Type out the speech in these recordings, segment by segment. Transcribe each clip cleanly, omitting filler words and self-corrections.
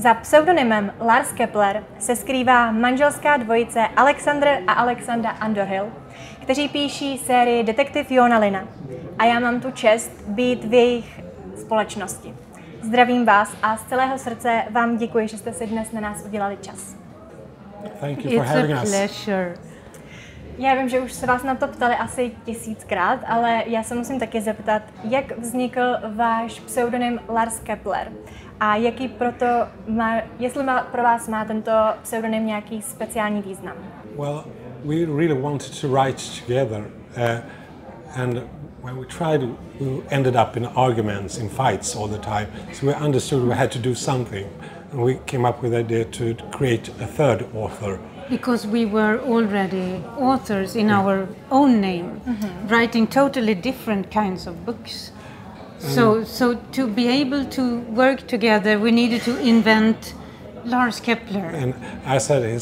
Za pseudonymem Lars Kepler se skrývá manželská dvojice Alexandr a Alexandra Ahndoril, kteří píší sérii Detektiv Jona Lina. A já mám tu čest být v jejich společnosti. Zdravím vás a z celého srdce vám děkuji, že jste si dnes na nás udělali čas. Thank you for having us. It's a pleasure. Já vím, že už se vás na to ptali asi 1000krát, ale já se musím taky zeptat, jak vznikl váš pseudonym Lars Kepler a jaký proto má, jestli pro vás má tento pseudonym nějaký speciální význam? Well, we really wanted to write together, and when we tried, we ended up in arguments, in fights all the time. So we understood we had to do something, and we came up with the idea to create a third author. Because we were already authors in our own name, writing totally different kinds of books. So to be able to work together, we needed to invent Lars Kepler. And I said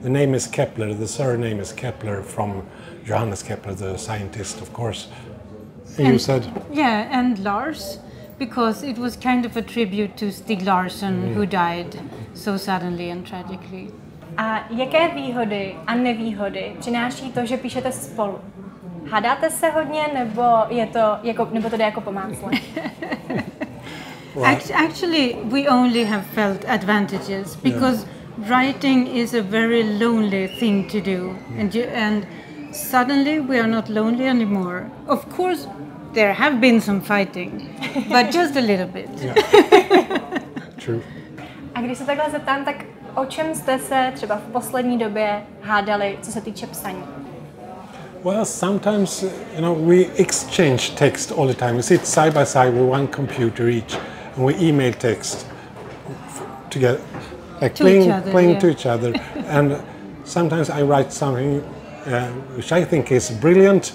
the name is Kepler, the surname is Kepler from Johannes Kepler, the scientist, of course. And you said? Yeah, and Lars, because it was kind of a tribute to Stig Larsson, who died so suddenly and tragically. A jaké výhody a nevýhody přináší to, že píšete spolu? Hádáte se hodně, nebo to jde jako po másle? Actually, we only have felt advantages because writing is a very lonely thing to do, and suddenly we are not lonely anymore. Of course, there have been some fighting, but just a little bit. True. A když se takhle zeptám, tak o čem jste se třeba v poslední době hádali, co se týče psaní? Well, sometimes, we exchange text all the time. We sit side by side with one computer each, and we email text together, like playing to each other. And sometimes I write something which I think is brilliant,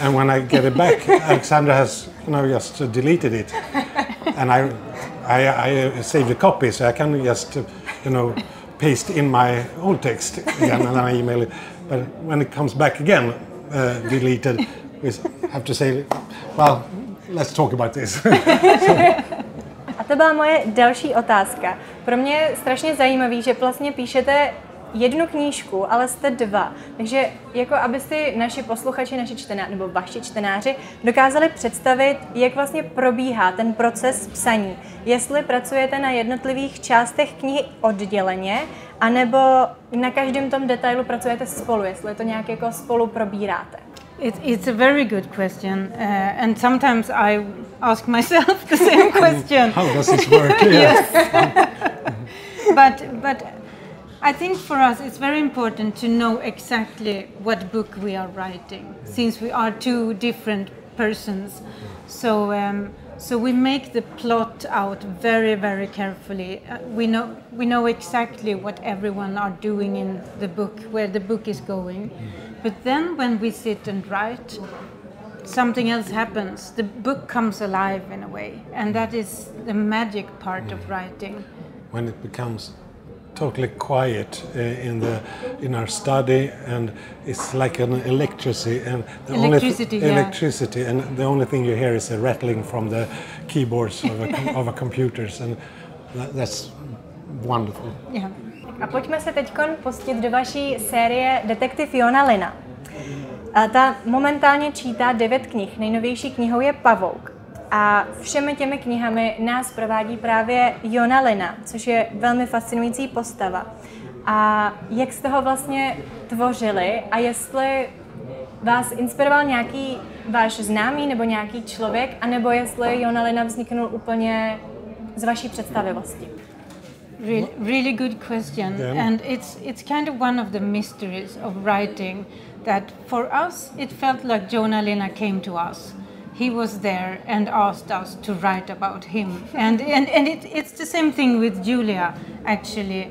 and when I get it back, Alexandra has, just deleted it, and I save the copy, so I can just, paste in my old text again, and then I email it. But when it comes back again, deleted, we have to say, well, let's talk about this. A to byla moje další otázka. Pro mě je strašně zajímavý, že vlastně píšete jednu knížku, ale jste dva. Takže jako aby si naši posluchači, nebo vaši čtenáři dokázali představit, jak vlastně probíhá ten proces psaní. Jestli pracujete na jednotlivých částech knihy odděleně, anebo na každém tom detailu pracujete spolu, jestli to nějak jako spolu probíráte. It's a very good question, and sometimes I ask myself the same question. How does this work? Yes. But I think for us it's very important to know exactly what book we are writing, since we are two different persons. So we make the plot out very, very carefully. We know exactly what everyone are doing in the book, where the book is going. But then when we sit and write, something else happens. The book comes alive in a way, and that is the magic part of writing. When it becomes totally quiet in our study, and it's like an electricity, and electricity, and the only thing you hear is a rattling from the keyboards of a computers, and that's wonderful. Yeah. A pojďme se teď pustit do vaší série Detektiv Jona Lina. Ta momentálně čítá 9 knih. Nejnovější knihou je Pavouk. A všemi těmi knihami nás provádí právě Jona Lina, což je velmi fascinující postava. A jak jste ho vlastně tvořili a jestli vás inspiroval nějaký váš známý nebo nějaký člověk, anebo jestli Jona Lina vzniknul úplně z vaší představivosti? Really good question, and it's kind of one of the mysteries of writing, that for us it felt like Jona Lina came to us. He was there and asked us to write about him, and it's the same thing with Julia, actually.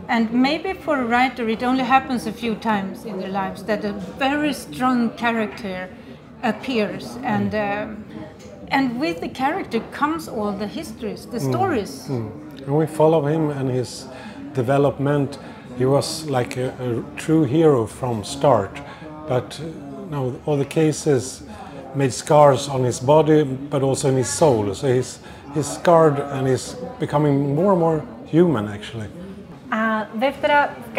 And maybe for a writer it only happens a few times in their lives that a very strong character appears, and with the character comes all the histories, the stories. And we follow him and his development. He was like a true hero from start, but all the cases made scars on his body, but also in his soul. So he's scarred and he's becoming more and more human actually. A vy teda v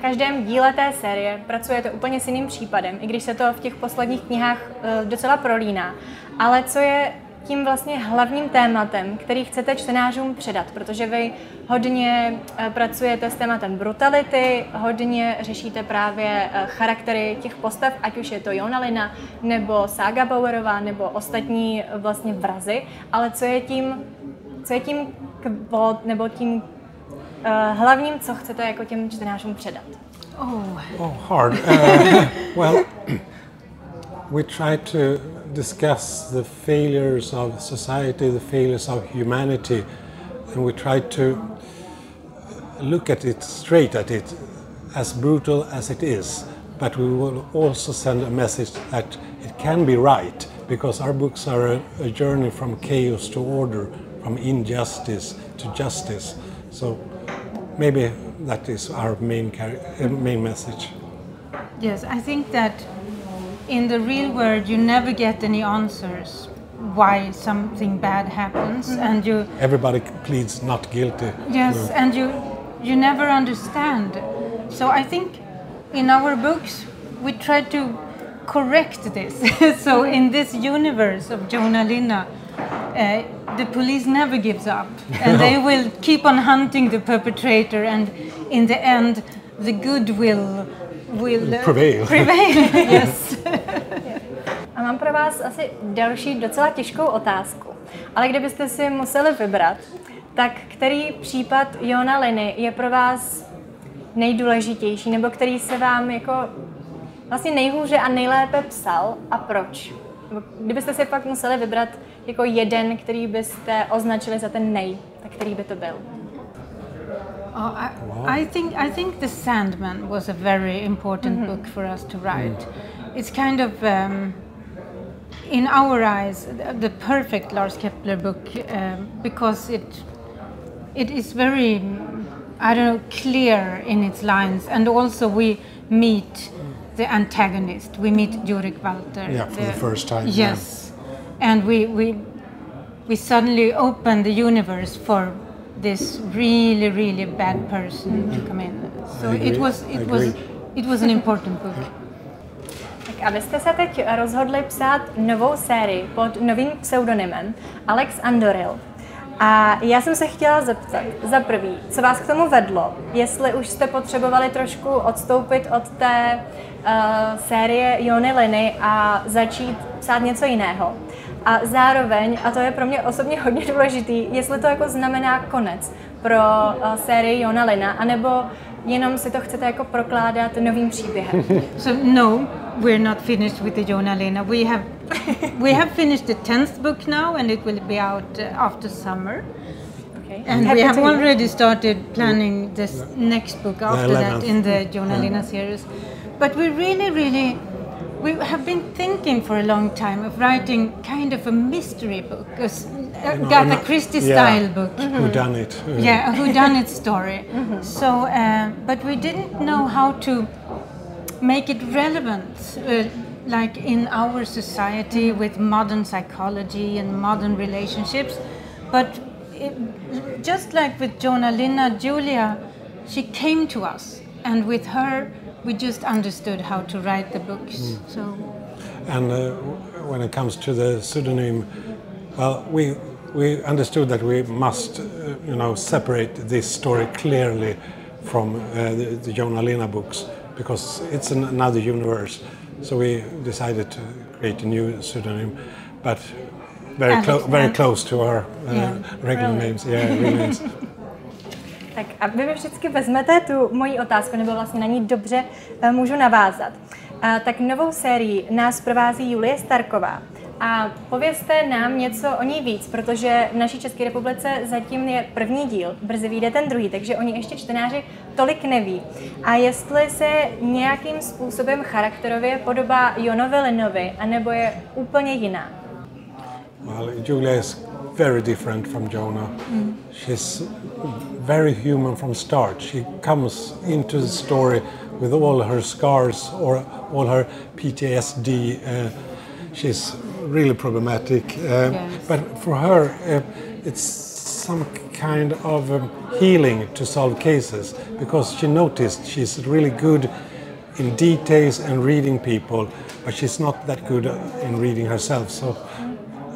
každém díle té série pracujete úplně s jiným případem, i když se to v těch posledních knihách docela prolíná. Ale co je tím vlastně hlavním tématem, který chcete čtenářům předat? Protože vy hodně pracujete s tématem brutality, hodně řešíte právě charaktery těch postav, ať už je to Jona Lina, nebo Saga Bauerová, nebo ostatní vlastně vrazy. Ale co je tím kvót, nebo tím hlavním, co chcete jako těm čtenářům předat? Hard. Well, we try to discuss the failures of society, the failures of humanity, and we try to look at it, straight at it, as brutal as it is. But we will also send a message that it can be right, because our books are a journey from chaos to order, from injustice to justice. So maybe that is our main message. Yes, I think that in the real world you never get any answers why something bad happens, and everybody pleads not guilty. Yes, no. And you never understand. So I think in our books we try to correct this. So in this universe of Jona Lina, the police never gives up, and they will keep on hunting the perpetrator, and in the end the good will prevail. Yes. A mám pro vás asi další docela těžkou otázku. Ale kdybyste si museli vybrat, tak který případ Jona Liny je pro vás nejdůležitější, nebo který se vám jako vlastně nejhůře a nejlépe psal a proč? Kdybyste si pak museli vybrat jako jeden, který byste označili za ten tak který by to byl? I think The Sandman was a very important book for us to write. It's kind of, in our eyes, the perfect Lars Kepler book, because it is very, clear in its lines, and also we meet the antagonist. We meet Jurek Walter. Yeah, for the first time. Yes, and we suddenly open the universe for this really, really bad person to come in. So it was an important book. Tak a vy jste se teď rozhodli psát novou sérii pod novým pseudonymem Alex Ahndoril. A já jsem se chtěla zeptat, za prvý, co vás k tomu vedlo, jestli už jste potřebovali trošku odstoupit od té série Jony Liny a začít psát něco jiného. A zároveň, a to je pro mě osobně hodně důležitý, jestli to jako znamená konec pro sérii Jona Lina, anebo jenom si to chcete jako prokládat novým příběhem. So no, we're not finished with the Jona Lina. We have finished the 10th book now, and it will be out after summer. Okay. And we have already started planning this next book after that in the Jona Lina series. But we we have been thinking for a long time of writing kind of a mystery book, a Agatha Christie style book. Who done it? Yeah, a who done it story. So, but we didn't know how to make it relevant, like in our society with modern psychology and modern relationships. But just like with Jona Lina, Julia, she came to us, and with her we just understood how to write the books. So, and when it comes to the pseudonym, well, we understood that we must, separate this story clearly from the Jona Lina books, because it's another universe. So we decided to create a new pseudonym, but very close to our regular names. Yeah, real names. Tak a vy mi vždycky vezmete tu moji otázku, nebo vlastně na ní dobře můžu navázat. Tak novou sérii nás provází Julie Starková. A povězte nám něco o ní víc, protože v naší České republice zatím je první díl, brzy vyjde ten druhý, takže oni ještě čtenáři tolik neví. A jestli se nějakým způsobem charakterově podobá Jonovi Linovi, anebo je úplně jiná? Well, Julia is very different from Jona. She's very human from start. She comes into the story with all her scars or all her PTSD. She's really problematic, but for her it's some kind of healing to solve cases, because she noticed she's really good in details and reading people, but she's not that good in reading herself. So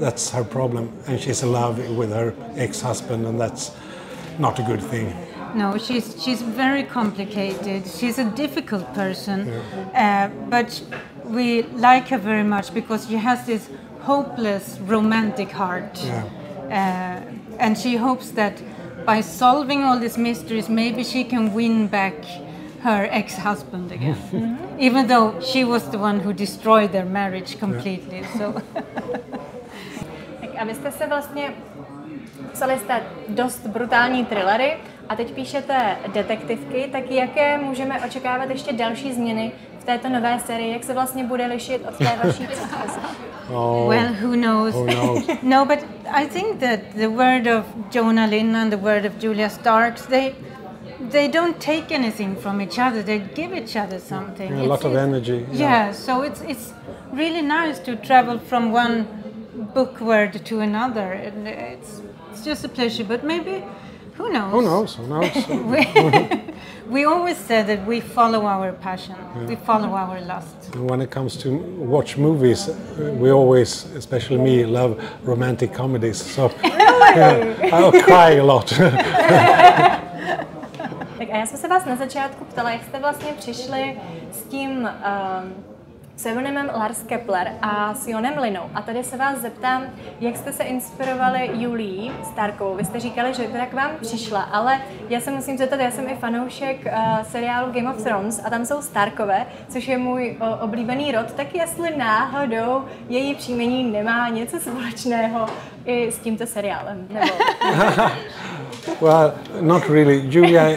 that's her problem, and she's in love with her ex-husband, and that's not a good thing. No, she's very complicated. She's a difficult person, but we like her very much because she has this hopeless romantic heart. And she hopes that by solving all these mysteries, maybe she can win back her ex-husband again. Even though she was the one who destroyed their marriage completely. So. Tak a vy jste se vlastně psali jste dost brutální thrillery a teď píšete detektivky, tak jaké můžeme očekávat ještě další změny v této nové sérii? Jak se vlastně bude lišit od té vaší předchozí? Well, who knows? No, but I think that the word of Jonah Lynn and the word of Julia Starks, they don't take anything from each other. They give each other something. A lot of energy. Yeah, so it's really nice to travel from one book word to another, and it's just a pleasure. But maybe, who knows? Who knows? We always said that we follow our passion, we follow our lust. And when it comes to watch movies, we always, especially me, love romantic comedies. So I'll cry a lot. Tak a já jsem se vás na začátku ptala, jak jste vlastně přišli s tím pseudonymem Lars Kepler a s Jonem Linou. A tady se vás zeptám, jak jste se inspirovali Julií Starkovou. Vy jste říkali, že teda k vám přišla, ale já se musím zeptat, já jsem i fanoušek seriálu Game of Thrones a tam jsou Starkové, což je můj oblíbený rod, tak jestli náhodou její příjmení nemá něco společného i s tímto seriálem, nebo... Well, not really. Julia,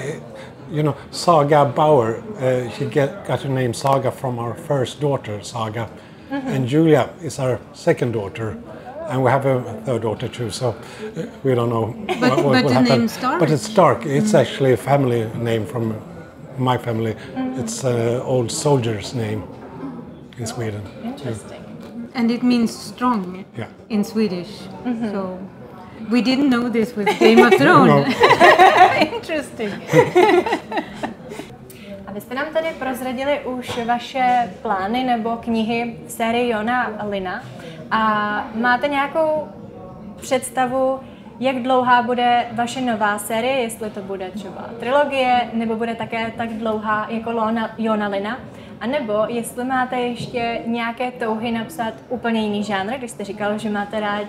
you know, Saga Bauer, she got her name Saga from our first daughter, Saga. And Julia is our second daughter. And we have a third daughter too, so we don't know what will happen. The name Stark? But it's Stark. It's actually a family name from my family. It's an old soldier's name in Sweden. Interesting. And it means strong in Swedish. So we didn't know this with Game of Thrones. Interesting. A vy jste nám tady prozradili už vaše plány nebo knihy v sérii Jona Lina. A máte nějakou představu, jak dlouhá bude vaše nová série, jestli to bude třeba trilogie, nebo bude také tak dlouhá jako Jona Lina? A nebo jestli máte ještě nějaké touhy napsat úplně jiný žánr, když jste říkal, že máte rád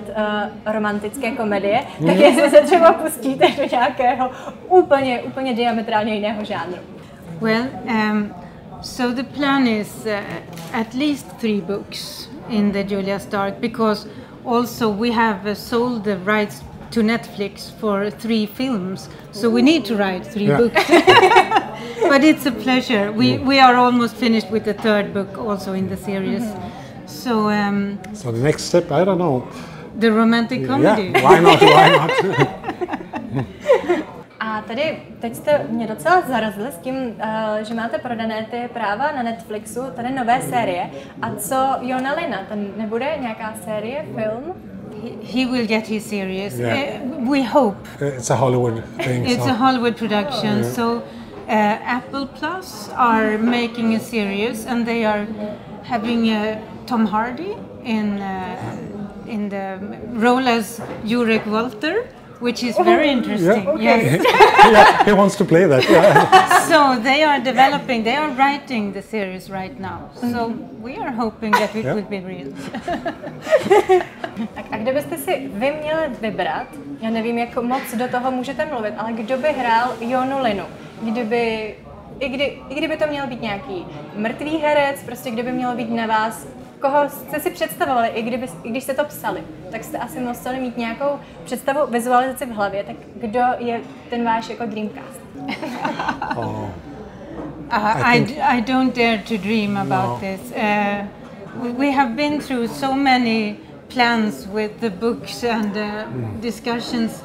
romantické komedie, tak jestli se třeba pustíte do nějakého úplně diametrálně jiného žánru. Well, so the plan is at least 3 books in the Julia Stark, because also we have sold the rights to Netflix for 3 films, so we need to write 3 books. But it's a pleasure. We are almost finished with the 3rd book also in the series. So the next step, I don't know. The romantic comedy. Yeah, why not? A tady teď jste mě docela zarazili s tím, že máte prodané ty práva na Netflixu, tady nové série. A co Jona Lina, ten nebude nějaká série, film? He will get his series. We hope. It's a Hollywood thing. It's a Hollywood production. So Apple Plus are making a series, and they are having Tom Hardy in the role as Jurek Walter, which is very interesting. Yes. He wants to play that. So they are writing the series right now. So we are hoping that it will be real. Tak a kdybyste si vy měli vybrat, já nevím, jak moc do toho můžete mluvit, ale kdo by hrál Jonu Linu? I kdyby to měl být nějaký mrtvý herec, prostě kdyby mělo být na vás, koho jste si představovali, i když jste to psali, tak jste asi museli mít nějakou představu, vizualizaci v hlavě, tak kdo je ten váš jako dreamcast? I don't dare to dream about this. We have been through so many plans with the books and discussions.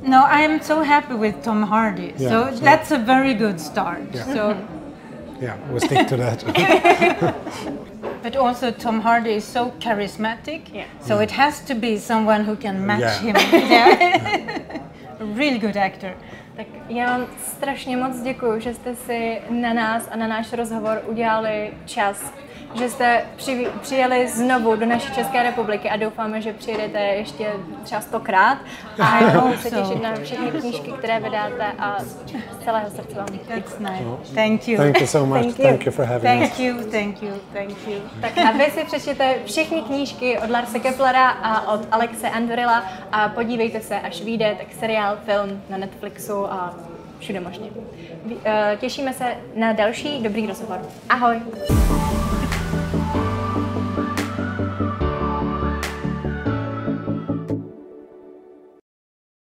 No, I am so happy with Tom Hardy. So that's a very good start. So we'll stick to that. But also Tom Hardy is so charismatic, so it has to be someone who can match him. really good actor. Tak já vám strašně moc děkuju, že jste si na nás a na náš rozhovor udělali čas, že jste přijeli znovu do naší České republiky a doufáme, že přijedete ještě třeba 100krát a mohu se těšit na všechny knížky, které vydáte a z celého srdce vám děkuji. That's nice. Thank you. Thank you so much. Thank you for having us. Thank you. Tak a vy si přečtěte všechny knížky od Larse Keplera a od Alexe Ahndorila a podívejte se, až vyjde, tak seriál, film na Netflixu a všude možně. Těšíme se na další dobrý rozhovor. Ahoj!